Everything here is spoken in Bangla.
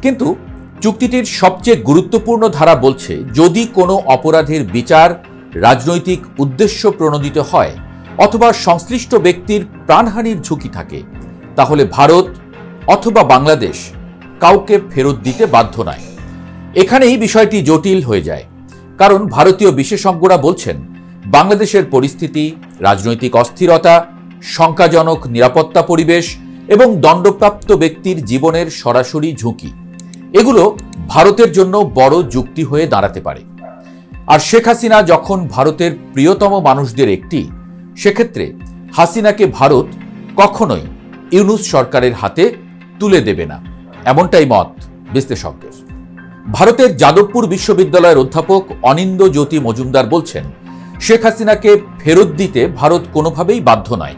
কিন্তু চুক্তিটির সবচেয়ে গুরুত্বপূর্ণ ধারা বলছে, যদি কোনো অপরাধের বিচার রাজনৈতিক উদ্দেশ্য প্রণোদিত হয় অথবা সংশ্লিষ্ট ব্যক্তির প্রাণহানির ঝুঁকি থাকে, তাহলে ভারত অথবা বাংলাদেশ কাউকে ফেরত দিতে বাধ্য নয়। এখানেই বিষয়টি জটিল হয়ে যায়, কারণ ভারতীয় বিশেষজ্ঞরা বলছেন বাংলাদেশের পরিস্থিতি, রাজনৈতিক অস্থিরতা, শঙ্কাজনক নিরাপত্তা পরিবেশ এবং দণ্ডপ্রাপ্ত ব্যক্তির জীবনের সরাসরি ঝুঁকি, এগুলো ভারতের জন্য বড় যুক্তি হয়ে দাঁড়াতে পারে। আর শেখ হাসিনা যখন ভারতের প্রিয়তম মানুষদের একটি, সেক্ষেত্রে হাসিনাকে ভারত কখনোই ইউনূস সরকারের হাতে তুলে দেবে না, এমনটাই মত বিশ্লেষকদের। ভারতের যাদবপুর বিশ্ববিদ্যালয়ের অধ্যাপক অনিন্দ্য জ্যোতি মজুমদার বলছেন, শেখ হাসিনাকে ফেরত দিতে ভারত কোনোভাবেই বাধ্য নয়।